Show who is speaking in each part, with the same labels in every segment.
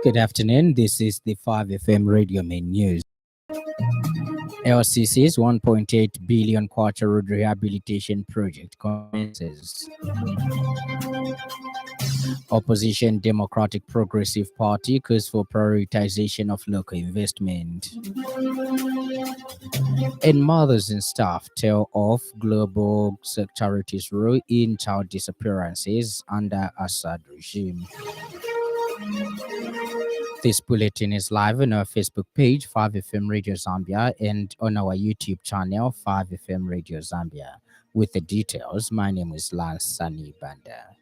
Speaker 1: Good afternoon. This is the 5FM Radio Main News. LCC's 1.8 billion quarter road rehabilitation project commences. Opposition Democratic Progressive Party calls for prioritization of local investment. And mothers and staff tell of global charities' role in child disappearances under Assad regime. This bulletin is live on our Facebook page, 5FM Radio Zambia, and on our YouTube channel, 5FM Radio Zambia. With the details, my name is Lance Sannie Banda.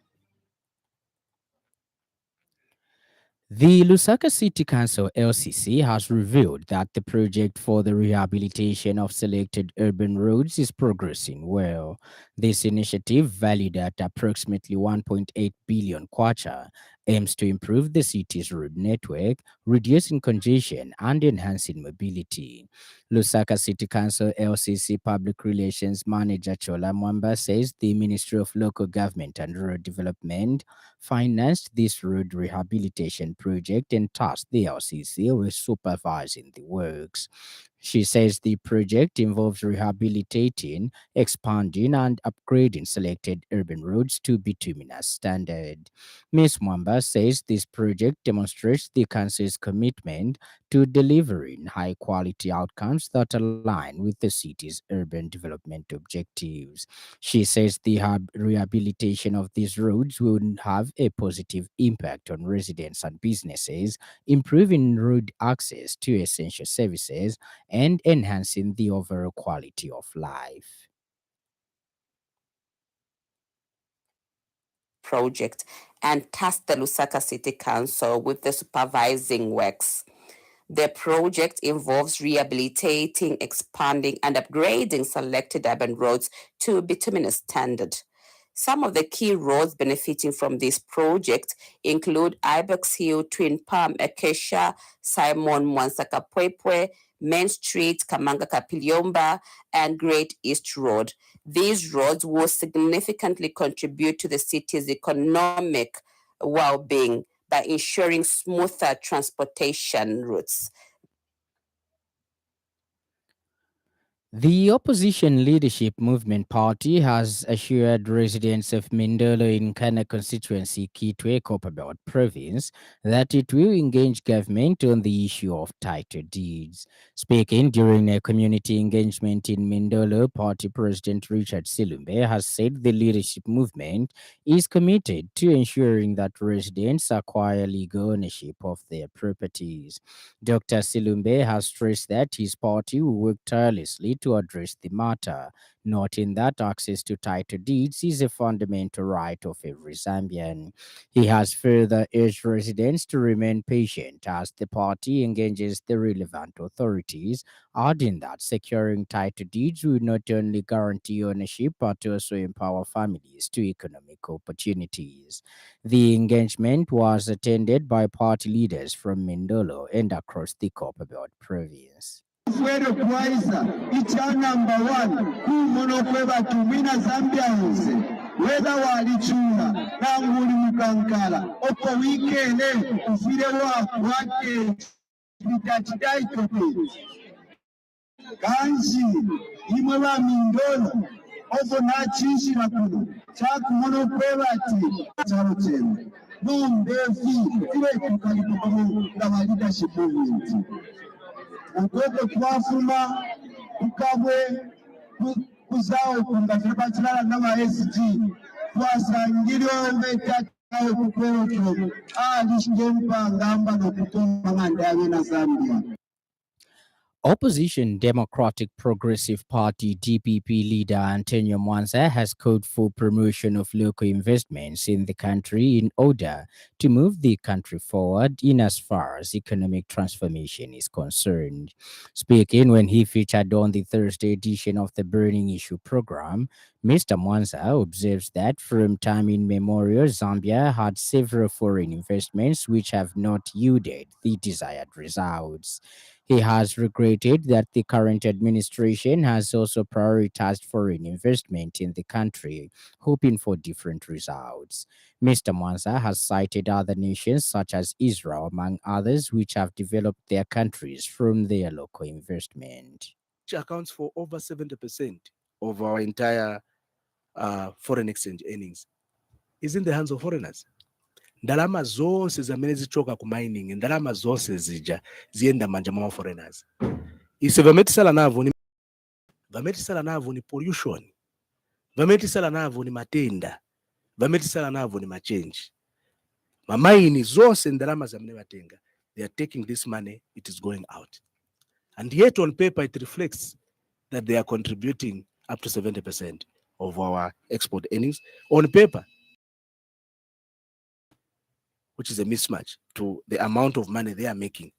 Speaker 1: The Lusaka City Council (LCC) has revealed that the project for the rehabilitation of selected urban roads is progressing well. This initiative, valued at approximately 1.8 billion kwacha, aims to improve the city's road network, reducing congestion and enhancing mobility. Lusaka City Council (LCC) Public Relations Manager Chola Mwamba says the Ministry of Local Government and Rural Development financed this road rehabilitation project and tasked the LCC with supervising the works. She says the project involves rehabilitating, expanding, and upgrading selected urban roads to bituminous standard. Ms. Mwamba says this project demonstrates the council's commitment to delivering high-quality outcomes that align with the city's urban development objectives. She says the rehabilitation of these roads will have a positive impact on residents and businesses, improving road access to essential services and enhancing the overall quality of life.
Speaker 2: Project and tasked the Lusaka City Council with the supervising works. The project involves rehabilitating, expanding, and upgrading selected urban roads to bituminous standard. Some of the key roads benefiting from this project include Ibex Hill, Twin Palm, Acacia, Simon Mwansaka Pwepwe, Main Street, Kamanga Kapiliomba, and Great East Road. These roads will significantly contribute to the city's economic well-being by ensuring smoother transportation routes.
Speaker 1: The opposition leadership movement party has assured residents of Mindolo in Kana constituency, Kitwe Copperbelt province, that it will engage government on the issue of title deeds. Speaking during a community engagement in Mindolo, party president Richard Silumbe has said the leadership movement is committed to ensuring that residents acquire legal ownership of their properties. Dr. Silumbe has stressed that his party will work tirelessly to address the matter, noting that access to title deeds is a fundamental right of every Zambian. He has further urged residents to remain patient as the party engages the relevant authorities, adding that securing title deeds will not only guarantee ownership but also empower families to economic opportunities. The engagement was attended by party leaders from Mindolo and across the Copperbelt province.
Speaker 3: Fuero kuwaisa icha number one kumono kweba tumina Zambia hose whether walichunga na nguli mukankala oko weekend ufire wake bitachidai tope kanji imwe ba Mindolo ovo na chinshi makuno chakumono kweba ti charo chene nombe fi ile tukalipomo na leadership movement ukoko twafuma ukabwe kuzao kungafira bachilala n'aba SG twasangiriwe mbetatawe kukwero alishinge mpangamba nokutomba mandawe na Zambia.
Speaker 1: Opposition Democratic Progressive Party (DPP) leader Antonio Mwanza has called for promotion of local investments in the country in order to move the country forward in as far as economic transformation is concerned. Speaking when he featured on the Thursday edition of the Burning Issue program, Mr. Mwanza observes that from time immemorial, Zambia had several foreign investments which have not yielded the desired results. He has regretted that the current administration has also prioritized foreign investment in the country, hoping for different results. Mr. Mwanza has cited other nations such as Israel, among others, which have developed their countries from their local investment.
Speaker 4: which accounts for over 70% of our entire foreign exchange earnings, is in the hands of foreigners. Ndalama zonse zamene zichoka ku mining, ndalama zonse zija ziyenda manja mwa foreigners. Ise vametisala navo ni pollution, vametisala navo ni matenda, vametisala navo ni machange. Mamaini zonse ndalama zamene vatenga, they are taking this money, it is going out. And yet on paper it reflects that they are contributing up to 70% of our export earnings on paper, which is a mismatch to the amount of money they are making.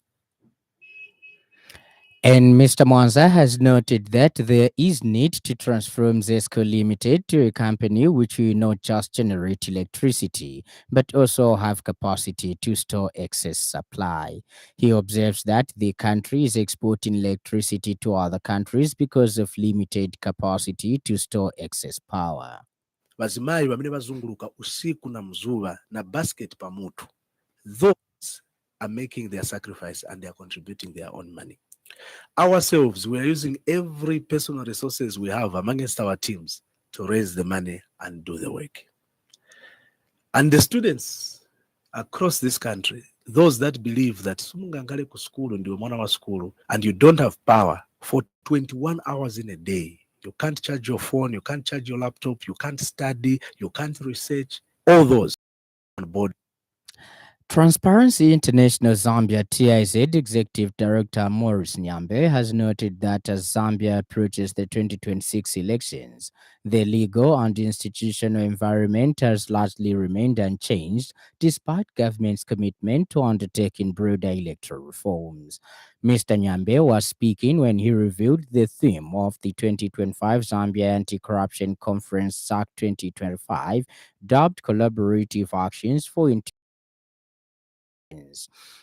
Speaker 1: And Mr. Mwanza has noted that there is need to transform Zesco Limited to a company which will not just generate electricity, but also have capacity to store excess supply. He observes that the country is exporting electricity to other countries because of limited capacity to store excess power.
Speaker 4: Vazimayi vamene vazunguluka usiku na mzuva na basket pamutu, those are making their sacrifice and they are contributing their own money. Ourselves, we are using every personal resources we have amongst our teams to raise the money and do the work. And the students across this country, those that believe that sumungangale ku school ndio mwana wa school and you don't have power for 21 hours in a day, you can't charge your phone, you can't charge your laptop, you can't study, you can't research, all those on board.
Speaker 1: Transparency International Zambia TIZ Executive Director Maurice Nyambe has noted that as Zambia approaches the 2026 elections, the legal and institutional environment has largely remained unchanged despite government's commitment to undertaking broader electoral reforms. Mr. Nyambe was speaking when he revealed the theme of the 2025 Zambia Anti-Corruption Conference SAC 2025, dubbed Collaborative Actions for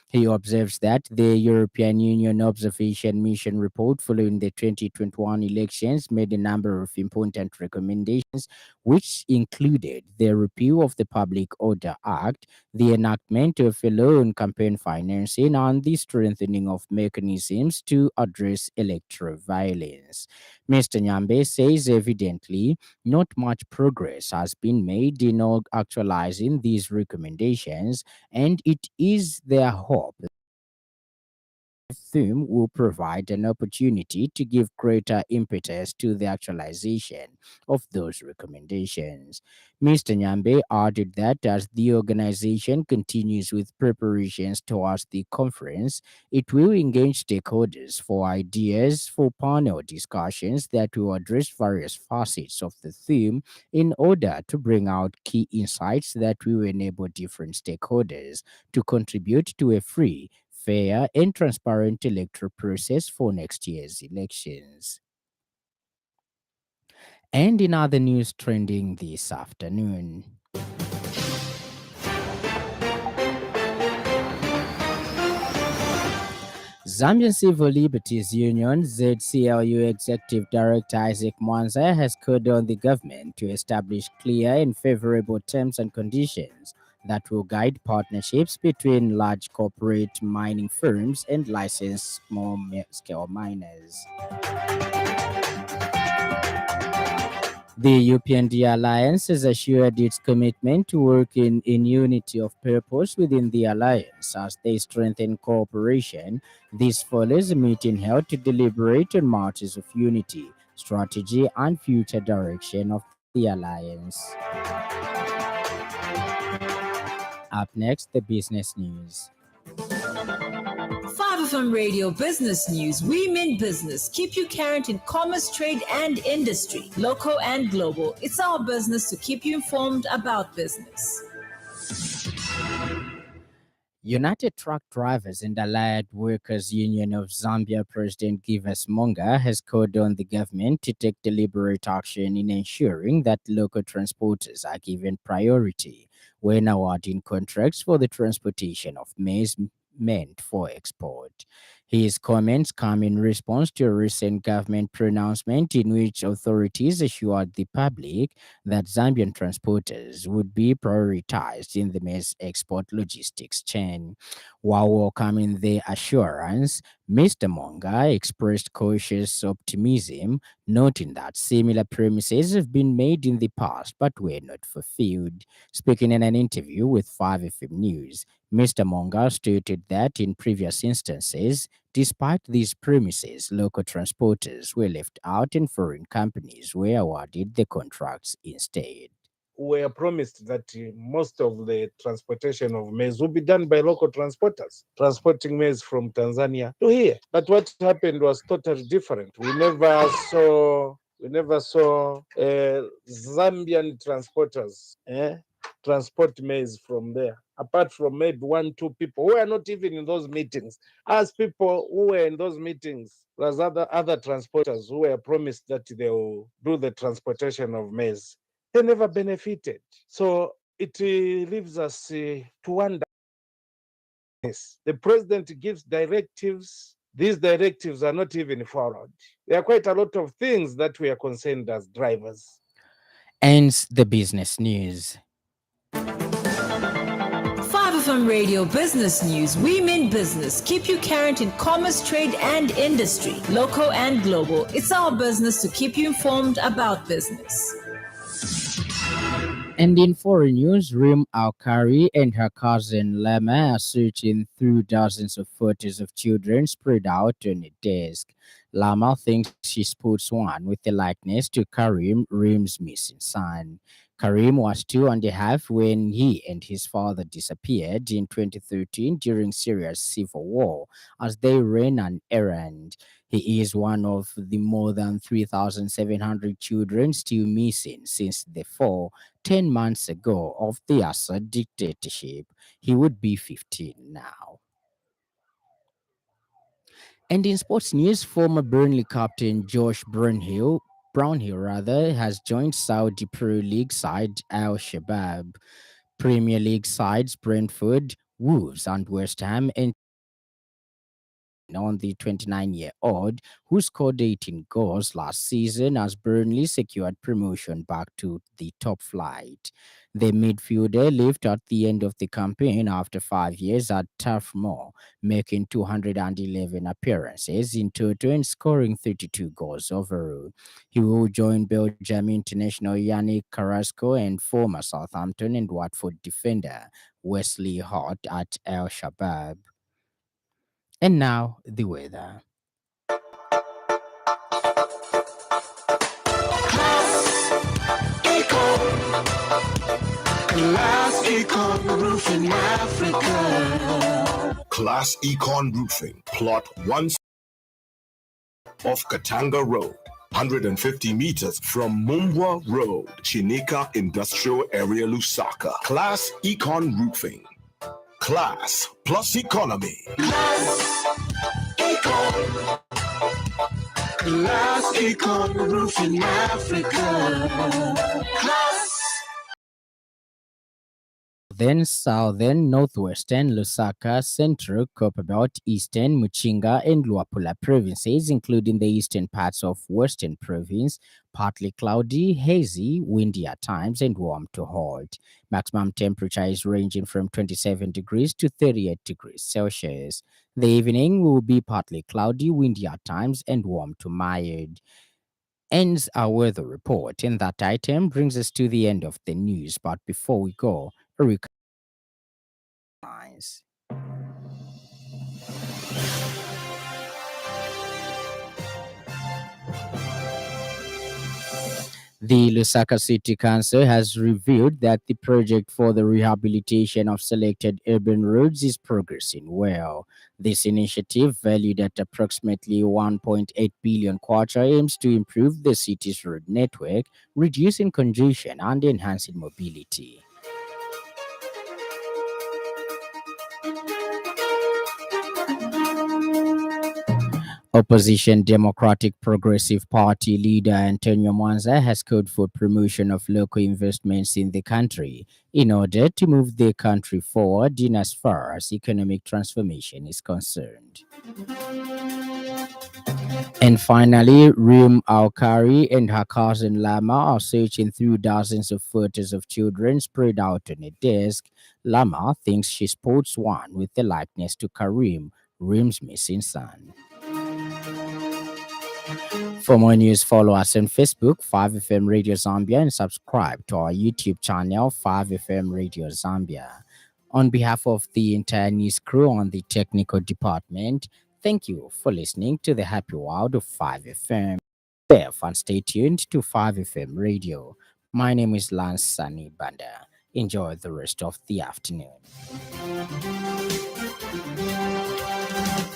Speaker 1: He observes that the European Union Observation Mission report following the 2021 elections made a number of important recommendations, which included the repeal of the Public Order Act, the enactment of a law on campaign financing, and the strengthening of mechanisms to address electoral violence. Mr. Nyambe says evidently not much progress has been made in actualizing these recommendations, and it is their hope that the theme will provide an opportunity to give greater impetus to the actualization of those recommendations. Mr. Nyambe added that as the organization continues with preparations towards the conference, it will engage stakeholders for ideas for panel discussions that will address various facets of the theme in order to bring out key insights that will enable different stakeholders to contribute to a free, fair, and transparent electoral process for next year's elections. And in other news trending this afternoon, Zambian Civil Liberties Union ZCLU Executive Director Isaac Mwanza has called on the government to establish clear and favorable terms and conditions that will guide partnerships between large corporate mining firms and licensed small scale miners. The UPND Alliance has assured its commitment to working in unity of purpose within the alliance as they strengthen cooperation. This follows a meeting held to deliberate on matters of unity, strategy, and future direction of the alliance. Up next, the business news.
Speaker 5: 5FM Radio Business News. We mean business. Keep you current in commerce, trade, and industry, local and global. It's our business to keep you informed about business.
Speaker 1: United Truck Drivers and Allied Workers Union of Zambia President Givas Monga has called on the government to take deliberate action in ensuring that local transporters are given priority when awarding contracts for the transportation of maize meant for export. His comments come in response to a recent government pronouncement in which authorities assured the public that Zambian transporters would be prioritized in the maize export logistics chain. While welcoming the assurance, Mr. Monga expressed cautious optimism, noting that similar promises have been made in the past but were not fulfilled. Speaking in an interview with 5FM News, Mr. Monga stated that in previous instances, despite these promises, local transporters were left out and foreign companies were awarded the contracts instead.
Speaker 6: We are promised that most of the transportation of maize will be done by local transporters, transporting maize from Tanzania to here. But what happened was totally different. We never saw Zambian transporters transport maize from there, apart from maybe 1-2 people who are not even in those meetings. As people who were in those meetings, plus other transporters who were promised that they will do the transportation of maize, they never benefited. So it leaves us to wonder. Yes, the president gives directives. These directives are not even followed. There are quite a lot of things that we are concerned as drivers.
Speaker 1: Ends the business news.
Speaker 5: 5FM Radio Business News. We mean business. Keep you current in commerce, trade, and industry, local and global. It's our business to keep you informed about business.
Speaker 1: And in foreign news, Rim Al-Kari and her cousin Lama are searching through dozens of photos of children spread out on a desk. Lama thinks she spots one with the likeness to Karim, Rim's missing son. Karim was 2.5 when he and his father disappeared in 2013 during Syria's civil war as they ran an errand. He is one of the more than 3,700 children still missing since the fall 10 months ago of the Assad dictatorship. He would be 15 now. And in sports news, former Burnley captain Josh Brownhill has joined Saudi Pro League side Al Shabab. Premier League sides Brentford, Wolves, and West Ham and on the 29-year-old who scored 18 goals last season as Burnley secured promotion back to the top flight. The midfielder left at the end of the campaign after 5 years at Turf Moor, making 211 appearances in total and scoring 32 goals overall. He will join Belgium international Yannick Carrasco and former Southampton and Watford defender Wesley Hart at El Shabab. And now, the weather.
Speaker 7: Class Econ Roofing Africa.
Speaker 8: Class Econ Roofing, plot 1 off Katanga Road, 150 meters from Mumbwa Road, Chinika Industrial Area, Lusaka. Class Econ Roofing. Class plus economy.
Speaker 7: Class Econ. Class Econ Roofing Africa. Class.
Speaker 1: Then southern, northwestern, Lusaka, central, Copperbelt, eastern, Muchinga, and Luapula provinces, including the eastern parts of Western Province, partly cloudy, hazy, windy at times, and warm to hot. Maximum temperature is ranging from 27 degrees to 38 degrees Celsius. The evening will be partly cloudy, windy at times, and warm to mild. Ends our weather report, and that item brings us to the end of the news. But before we go, a recap. The Lusaka City Council has revealed that the project for the rehabilitation of selected urban roads is progressing well. This initiative, valued at approximately 1.8 billion kwacha, aims to improve the city's road network, reducing congestion and enhancing mobility. Opposition Democratic Progressive Party leader Antonio Mwanza has called for promotion of local investments in the country in order to move the country forward in as far as economic transformation is concerned. And finally, Rim Alkari and her cousin Lama are searching through dozens of photos of children spread out on a desk. Lama thinks she sports one with the likeness to Karim, Rim's missing son. For more news, follow us on Facebook, 5FM Radio Zambia, and subscribe to our YouTube channel, 5FM Radio Zambia. On behalf of the entire news crew on the technical department, thank you for listening to the happy world of 5FM. And stay tuned to 5FM Radio. My name is Lance Sannie Banda. Enjoy the rest of the afternoon.